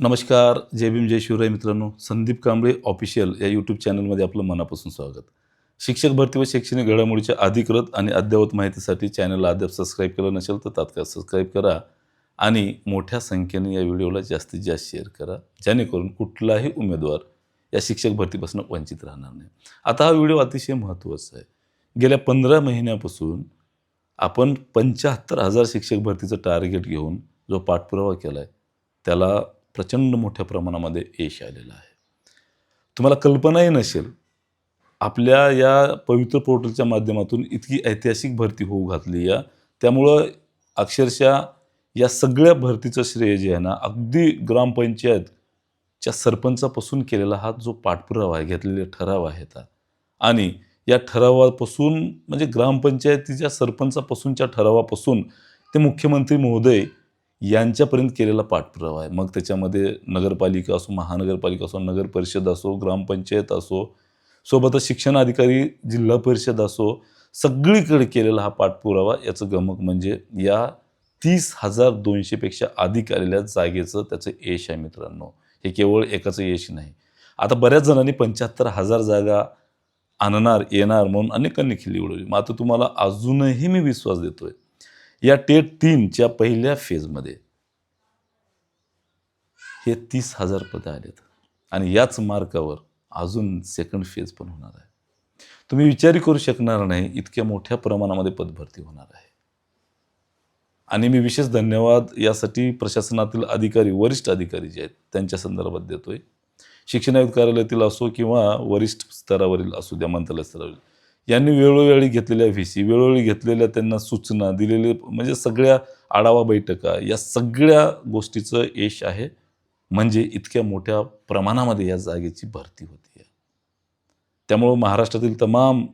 नमस्कार. जय भीम, जय शिवराय मित्रांनो. संदीप कांबळे ऑफिशियल या यूट्यूब चॅनलमध्ये आपलं मनापासून स्वागत. शिक्षक भरती व शैक्षणिक घडामोडीच्या अधिकृत आणि अद्ययावत माहितीसाठी चॅनलला अद्याप सबस्क्राईब केलं नसेल तर तात्काळ सबस्क्राईब करा आणि मोठ्या संख्येने या व्हिडिओला जास्तीत जास्त शेअर करा, जेणेकरून कुठलाही उमेदवार या शिक्षक भरतीपासून वंचित राहणार नाही. आता हा व्हिडिओ अतिशय महत्त्वाचा आहे. गेल्या 15 महिन्यापासून आपण 75,000 शिक्षक भरतीचं टार्गेट घेऊन जो पाठपुरावा केला आहे, त्याला प्रचंड मोठ्या प्रमाणामध्ये यश आलेलं आहे. तुम्हाला कल्पनाही नसेल, आपल्या या पवित्र पोर्टलच्या माध्यमातून इतकी ऐतिहासिक भरती होऊ घातली आहे. त्यामुळं अक्षरशः या सगळ्या भरतीचं श्रेय जे आहे ना, अगदी ग्रामपंचायतच्या सरपंचापासून केलेला हा जो पाठपुरावा आहे, घेतलेले ठराव आहेत आणि या ठरावापासून म्हणजे ग्रामपंचायतीच्या सरपंचापासूनच्या ठरावापासून ते मुख्यमंत्री महोदय यांच्यापर्यंत केलेला पाठपुरावा आहे. मग त्याच्यामध्ये नगरपालिका असो, महानगरपालिका असो, नगर परिषद असो, ग्रामपंचायत असो, सोबतच शिक्षणाधिकारी, जिल्हा परिषद असो, सगळीकडे केलेला हा पाठपुरावा. याचं गमक म्हणजे या 30,200 पेक्षा अधिक आलेल्या जागेचं त्याचं यश आहे मित्रांनो. हे केवळ एकाचं यश नाही. आता बऱ्याच जणांनी 75,000 जागा आणणार, येणार म्हणून अनेकांनी खिल्ली उडवली. मात्र तुम्हाला अजूनही मी विश्वास देतोय, या टेट 3च्या पहिल्या फेजमध्ये हे 30,000 पदं आलेत आणि याच मार्कावर अजून सेकंड फेज पण होणार आहे. तुम्ही विचारही करू शकणार नाही, इतक्या मोठ्या प्रमाणामध्ये पदभरती होणार आहे. आणि मी विशेष धन्यवाद यासाठी प्रशासनातील अधिकारी, वरिष्ठ अधिकारी जे आहेत त्यांच्या संदर्भात देतोय. शिक्षण आयुक्त कार्यालयातील असो किंवा वरिष्ठ स्तरावरील असू द्या, मंत्रालय स्तरावरील, यांनी वेळोवेळी घेतलेल्या व्हीसी, वेळोवेळी घेतलेल्या त्यांना सूचना दिलेले, म्हणजे सगळ्या आढावा बैठका, या सगळ्या गोष्टीचं यश आहे. म्हणजे इतक्या मोठ्या प्रमाणामध्ये या जागेची भरती होती आहे. त्यामुळं महाराष्ट्रातील तमाम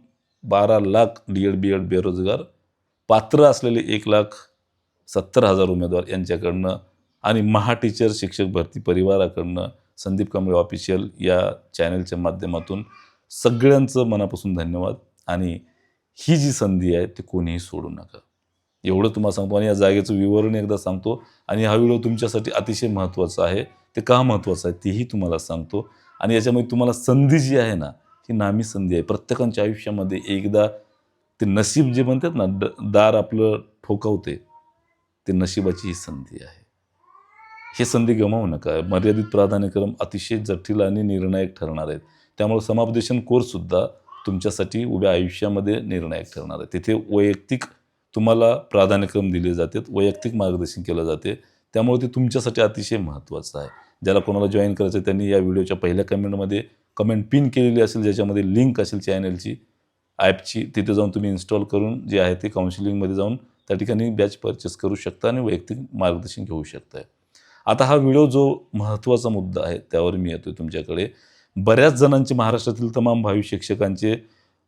12 लाख डी.एड. बी.एड. बेरोजगार, पात्र असलेले 1,70,000 उमेदवार यांच्याकडनं आणि महाटीचर शिक्षक भरती परिवाराकडनं संदीप कांबळे ऑफिशियल या चॅनलच्या माध्यमातून सगळ्यांचं मनापासून धन्यवाद. आणि ही जी संधी आहे ती कोणीही सोडू नका, एवढं तुम्हाला सांगतो. आणि या जागेचं विवरण एकदा सांगतो. आणि हा व्हिडिओ तुमच्यासाठी अतिशय महत्त्वाचा आहे. ते का महत्त्वाचं आहे तेही तुम्हाला सांगतो. आणि याच्यामध्ये तुम्हाला संधी जी आहे ना, ही नामी संधी आहे. प्रत्येकाच्या आयुष्यामध्ये एकदा ते नशीब जे म्हणतात ना, दार आपलं ठोकावते, ते नशिबाची ही संधी आहे. ही संधी गमावू नका. मर्यादित प्राधान्यक्रम अतिशय जटिल आणि निर्णायक ठरणार आहेत. त्यामुळे समुपदेशन कोर्ससुद्धा तुमच्यासाठी उभ्या आयुष्यामध्ये निर्णायक ठरणार आहे. तिथे वैयक्तिक तुम्हाला प्राधान्यक्रम दिले जातात, वैयक्तिक मार्गदर्शन केलं जाते. त्यामुळे ते तुमच्यासाठी अतिशय महत्त्वाचं आहे. ज्याला कोणाला जॉईन करायचं आहे त्यांनी या व्हिडिओच्या पहिल्या कमेंटमध्ये कमेंट पिन केलेली असेल, ज्याच्यामध्ये लिंक असेल चॅनलची, ॲपची, तिथे जाऊन तुम्ही इन्स्टॉल करून जे आहे ते काउन्सिलिंगमध्ये जाऊन त्या ठिकाणी बॅच परचेस करू शकता आणि वैयक्तिक मार्गदर्शन घेऊ शकता. आता हा व्हिडिओ जो महत्त्वाचा मुद्दा आहे त्यावर मी येतोय तुमच्याकडे. बऱ्याच जणांचे, महाराष्ट्रातील तमाम भावी शिक्षकांचे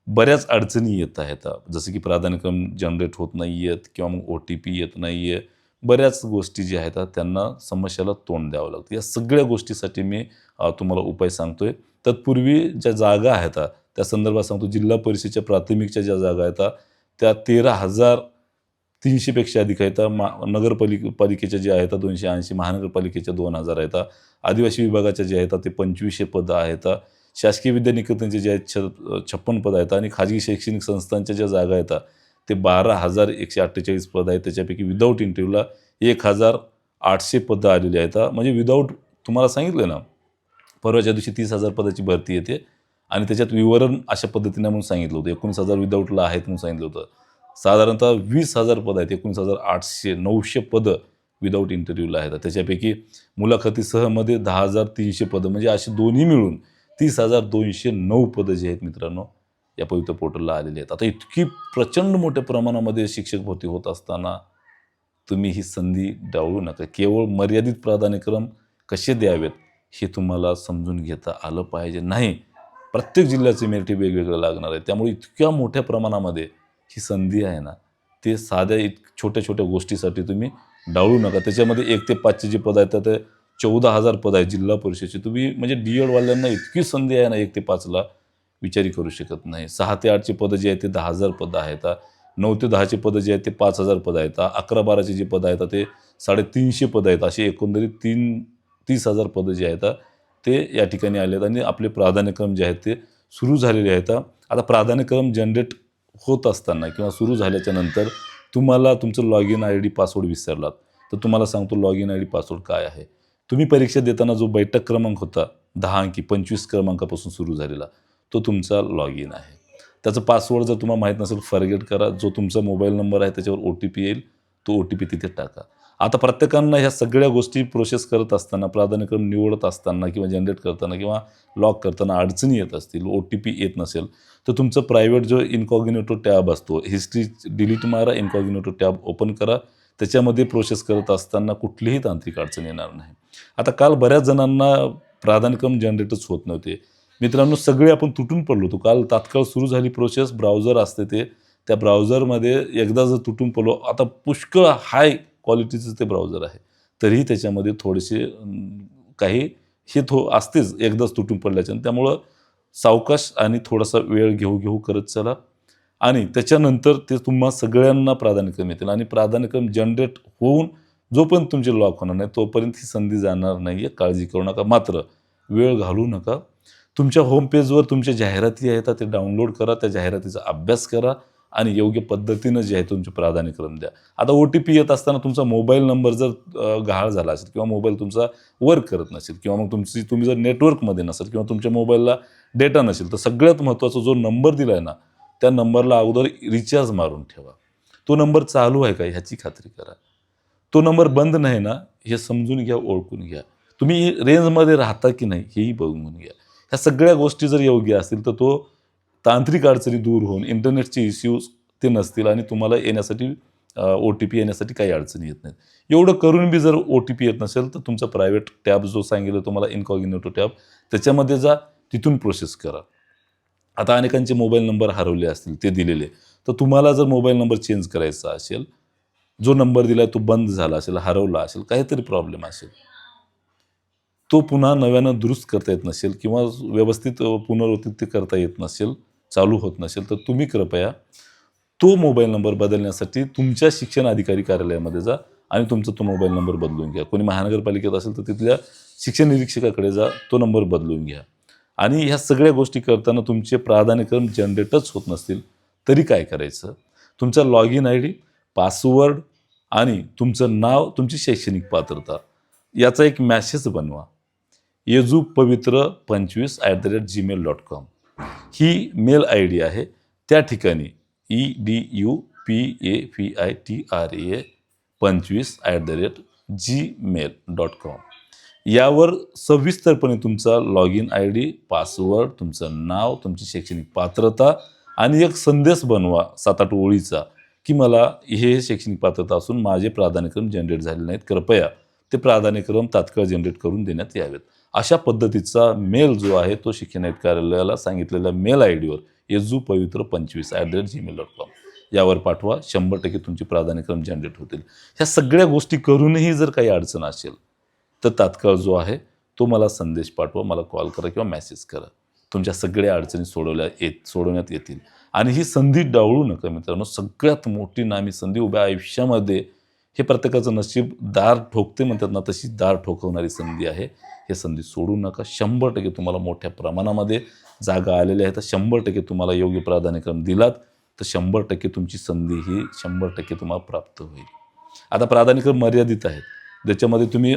बऱ्याच अडचणी येत आहेत. जसं की प्राधान्यक्रम जनरेट होत नाही आहेत किंवा मग OTP येत नाही आहे. बऱ्याच गोष्टी ज्या आहेत त्यांना समस्याला तोंड द्यावं लागतं. या सगळ्या गोष्टीसाठी मी तुम्हाला उपाय सांगतोय. तत्पूर्वी ज्या जागा आहेत त्या संदर्भात सांगतो. जिल्हा परिषदेच्या प्राथमिकच्या ज्या जागा आहेत त्या 13,300 पेक्षा अधिक आहेत. पालिकेच्या ज्या आहेत 280, महानगरपालिकेच्या 2,000 आहेत. आदिवासी विभागाच्या जे आहेत ते 2,500 पदं आहेत. शासकीय विद्यानिकेतनचे जे आहेत 56 पदं आहेत. आणि खाजगी शैक्षणिक संस्थांच्या ज्या जागा आहेत ते 12,148 पदं आहेत. त्याच्यापैकी विदाऊट इंटरव्ह्यूला 1,800 पदं आलेली आहेत. म्हणजे विदाऊट, तुम्हाला सांगितलं ना, परवाच्या दिवशी 30,000 पदाची भरती येते आणि त्याच्यात विवरण अशा पद्धतीने म्हणून सांगितलं होतं. 19,000 विदाऊटला आहेत म्हणून सांगितलं होतं. साधारणतः 20,000 पदं आहेत. 19,800, 900 पदं विदाऊट इंटरव्ह्यूला आहेत. त्याच्यापैकी मुलाखतीसहमध्ये 10,300 पदं, म्हणजे अशी दोन्ही मिळून 30,209 पदं जी आहेत मित्रांनो या पवित्र पोर्टलला आलेली आहेत. आता इतकी प्रचंड मोठ्या प्रमाणामध्ये शिक्षक भरती होत असताना तुम्ही ही संधी डावलू नका. केवळ मर्यादित प्राधान्यक्रम कसे द्यावेत हे तुम्हाला समजून घेता आलं पाहिजे. नाही, प्रत्येक जिल्ह्याचे मेरिट वेगवेगळं लागणार आहे. त्यामुळे इतक्या मोठ्या प्रमाणामध्ये ही संधी आहे ना, ते साध्या छोट्या छोट्या गोष्टीसाठी तुम्ही डावलू नका. त्याच्यामध्ये 1 ते 5चे जे पद आहेत ते 14,000 पद आहेत जिल्हा परिषदेची. तुम्ही म्हणजे D.एड. वाल्यांना इतकी संधी आहे ना 1 ते 5ला विचारही करू शकत नाही. 6 ते 8चे पदं जे आहेत ते 10,000 पदं आहेत. 9 ते 10चे पदं जे आहेत ते 5,000 पदं आहेत. 11-12चे जे पदं आहेत ते 350 पदं आहेत. असे एकंदरीत 30,000 पदं जे आहेत ते या ठिकाणी आले आहेत आणि आपले प्राधान्यक्रम जे आहेत ते सुरू झालेले आहेत. आता प्राधान्यक्रम जनरेट होत असताना किंवा सुरू झाल्याच्या नंतर तुम्हाला तुमचं log in I D password विसरलात तर तुम्हाला सांगतो log in I D password काय आहे. तुम्ही परीक्षा देताना जो बैठक क्रमांक होता 10 अंकी 25 क्रमांकापासून सुरू झालेला तो तुमचा लॉग इन आहे. त्याचं पासवर्ड जर तुम्हाला माहीत नसेल फॉरगेट करा. जो तुमचा मोबाईल नंबर आहे त्याच्यावर OTP येईल, तो OTP तिथे टाका. आता प्रत्येकानं ह्या सगळ्या गोष्टी प्रोसेस करत असताना, प्राधान्यक्रम निवडत असताना किंवा जनरेट करताना किंवा लॉक करताना अडचणी येत असतील, OTP येत नसेल, तर तुमचं प्रायव्हेट जो इन्कॉग्निटो टॅब असतो, हिस्ट्री डिलीट मारा, इन्कॉग्निटो टॅब ओपन करा. त्याच्यामध्ये प्रोसेस करत असताना कुठलीही तांत्रिक अडचण येणार नाही. आता काल बऱ्याच जणांना प्राधान्यक्रम जनरेटच होत नव्हते. मित्रांनो, सगळे आपण तुटून पडलो होतो. काल तात्काळ सुरू झाली प्रोसेस. ब्राउझर असते ते, त्या ब्राउझरमध्ये एकदा जर तुटून पडलो, आता पुष्कळ हाय क्वालिटीचं ते ब्राउझर आहे, तरीही त्याच्यामध्ये थोडेसे काही हे असतेच एकदाच तुटून पडल्याच्यानं. त्यामुळं सावकाश आणि थोडासा वेळ घेऊ करत चला आणि त्याच्यानंतर ते तुम्हा सगळ्यांना प्राधान्यक्रम येतील आणि प्राधान्यक्रम जनरेट होऊन जोपर्यंत तुमचे लॉक होणार नाही तोपर्यंत ही संधी जाणार नाही आहे. काळजी करू नका. मात्र वेळ घालवू नका. तुमच्या होम पेजवर तुमच्या जाहिराती आहेत ते डाउनलोड करा. त्या जाहिरातीचा अभ्यास करा आणि योग्य पद्धतीनं जे आहे तुमचे प्राधान्यक्रम द्या. आता OTP येत असताना तुमचा मोबाईल नंबर जर गहाळ झाला असेल किंवा मोबाईल तुमचा वर्क करत नसेल किंवा मग तुम्ही जर नेटवर्कमध्ये नसेल किंवा तुमच्या मोबाईलला डेटा नसेल, तर सगळ्यात महत्त्वाचा जो नंबर दिला आहे ना, त्या नंबरला अगोदर रिचार्ज मारून ठेवा. तो नंबर चालू आहे का ह्याची खात्री करा. तो नंबर बंद नाही ना हे समजून घ्या, ओळखून घ्या. तुम्ही रेंजमध्ये राहता की नाही हेही बघून घ्या. ह्या सगळ्या गोष्टी जर योग्य असतील तर तो तांत्रिक अडचणी दूर होऊन इंटरनेटचे इश्यूज ते नसतील आणि तुम्हाला येण्यासाठी OTP येण्यासाठी काही अडचणी येत नाहीत. एवढं करून बी जर OTP येत नसेल तर तुमचा प्रायव्हेट टॅब जो सांगितलं तुम्हाला इन्कॉग्निटो टॅब, त्याच्यामध्ये जा, तिथून प्रोसेस करा. आता अनेकांचे मोबाईल नंबर हरवले असतील ते दिलेले, तर तुम्हाला जर मोबाईल नंबर चेंज करायचा असेल, जो नंबर दिला तो बंद झाला असेल, हरवला असेल, काहीतरी प्रॉब्लेम असेल, तो पुन्हा नव्यानं दुरुस्त करता येत नसेल किंवा व्यवस्थित पुनरावृत्ती ते करता येत नसेल, चालू होत नसेल, तर तुम्ही कृपया तो मोबाईल नंबर बदलण्यासाठी तुमच्या शिक्षण अधिकारी कार्यालयामध्ये जा आणि तुमचा तो मोबाईल नंबर बदलून घ्या. कोणी महानगरपालिकेत असेल तर तिथल्या शिक्षण निरीक्षकाकडे जा, तो नंबर बदलून घ्या. आणि ह्या सगळ्या गोष्टी करताना तुमचे प्राधान्यक्रम जनरेटच होत नसतील तरी काय करायचं? तुमचा लॉग इन ID, पासवर्ड आणि तुमचं नाव, तुमची शैक्षणिक पात्रता याचा एक मॅसेज बनवा. yezupavitra25@gmail.com ही मेल ID आहे. त्या ठिकाणी edupavitra25@gmail.com यावर सविस्तरपणे तुमचा लॉग इन ID, पासवर्ड, तुमचं नाव, तुमची शैक्षणिक पात्रता आणि एक संदेश बनवा 7-8 ओळीचा की मला हे शैक्षणिक पात्रता असून माझे प्राधान्यक्रम जनरेट झाले नाहीत, कृपया ते प्राधान्यक्रम तात्काळ जनरेट करून देण्यात यावेत. अशा पद्धतीचा मेल जो आहे तो शिक्षण आयुक्त कार्यालयाला सांगितलेल्या मेल IDवर yezupavitra25@gmail.com यावर पाठवा. 100% तुमचे प्राधान्यक्रम जनरेट होतील. ह्या सगळ्या गोष्टी करूनही जर काही अडचण असेल तर तात्काळ जो आहे तो मला संदेश पाठवा, मला कॉल करा किंवा मेसेज करा. तुमच्या सगळ्या अडचणी सोडवण्यात येतील. आणि ही संधी डावळू नका मित्रांनो. सगळ्यात मोठी नामी संधी उभ्या आयुष्यामध्ये, हे प्रत्येकाचं नशीब दार ठोकते म्हणतात ना, तशी दार ठोकवणारी संधी आहे. हे संधी सोडू नका. 100% तुम्हाला मोठ्या प्रमाणामध्ये जागा आलेल्या आहेत. 100% तुम्हाला योग्य प्राधान्यक्रम दिलात तर 100% तुमची संधी ही 100% तुम्हाला प्राप्त होईल. आता प्राधान्यक्रम मर्यादित आहेत. ज्याच्यामध्ये तुम्ही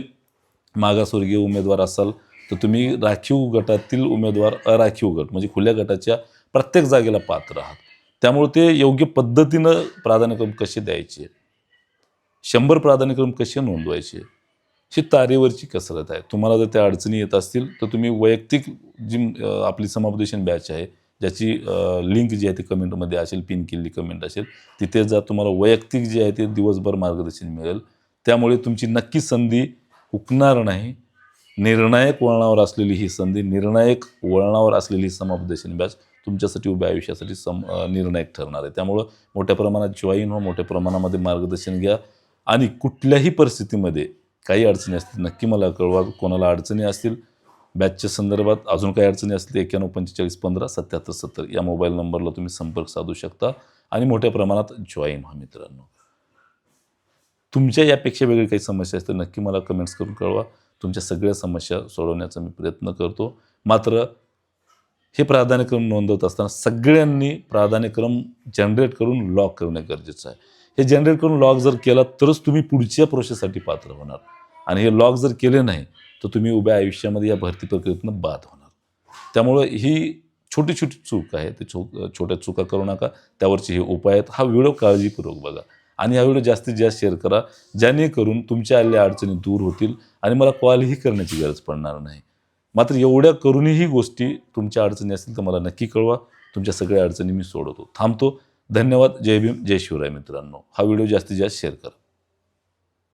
मागासवर्गीय उमेदवार असाल तर तुम्ही राखीव गटातील उमेदवार, अराखीव गट म्हणजे खुल्या गटाच्या प्रत्येक जागेला पात्र आहात. त्यामुळे ते योग्य पद्धतीनं प्राधान्यक्रम कसे द्यायचे, 100 प्राधान्यक्रम कसे नोंदवायचे, ही तारेवरची कसरत आहे. तुम्हाला जर त्या अडचणी येत असतील तर तुम्ही वैयक्तिक जी आपली समुपदेशन बॅच आहे, ज्याची लिंक जी आहे ती कमेंटमध्ये असेल, पिन केलेली कमेंट असेल, तिथे जा. तुम्हाला वैयक्तिक जे आहे ते दिवसभर मार्गदर्शन मिळेल. त्यामुळे तुमची नक्की संधी हुकणार नाही. निर्णायक वळणावर असलेली ही संधी, निर्णायक वळणावर असलेली समुपदेशन बॅच तुमच्यासाठी उभ्या आयुष्यासाठी निर्णायक ठरणार आहे. त्यामुळं मोठ्या प्रमाणात जॉईन हो, मोठ्या प्रमाणामध्ये मार्गदर्शन घ्या आणि कुठल्याही परिस्थितीमध्ये काही अडचणी असतील नक्की मला कळवा. कोणाला अडचणी असतील बॅचच्या संदर्भात, अजून काही अडचणी असतील 9145157770 या मोबाईल नंबरला तुम्ही संपर्क साधू शकता आणि मोठ्या प्रमाणात जॉईन व्हा मित्रांनो. तुमच्या यापेक्षा वेगळी काही समस्या असतील नक्की मला कमेंट्स करून कळवा. तुमच्या सगळ्या समस्या सोडवण्याचा मी प्रयत्न करतो. मात्र हे प्राधान्यक्रम नोंदवत असताना सगळ्यांनी प्राधान्यक्रम जनरेट करून लॉक करणं गरजेचं आहे. हे जनरेट करून लॉक जर केला तरच तुम्ही पुढच्या प्रोसेससाठी पात्र होणार, आणि हे लॉक जर केले नाही तर तुम्ही उभ्या आयुष्यामध्ये या भरती प्रक्रियेतून बाद होणार. त्यामुळं ही छोटी छोटी चूक आहे, ते छोट्या चुका करू नका. त्यावरचे हे उपाय आहेत. हा व्हिडिओ काळजीपूर्वक बघा आणि हा व्हिडिओ जास्तीत जास्त शेअर करा, जेणेकरून तुमच्या आलेल्या अडचणी दूर होतील आणि मला कॉलही करण्याची गरज पडणार नाही. मात्र एवढ्या करूनही गोष्टी तुमच्या अडचणी असतील तर मला नक्की कळवा. तुमच्या सगळ्या अडचणी मी सोडवतो. थांबतो. धन्यवाद. जय भीम, जय शिवराय मित्रांनो. हा व्हिडिओ जास्तीत जास्त शेअर करा.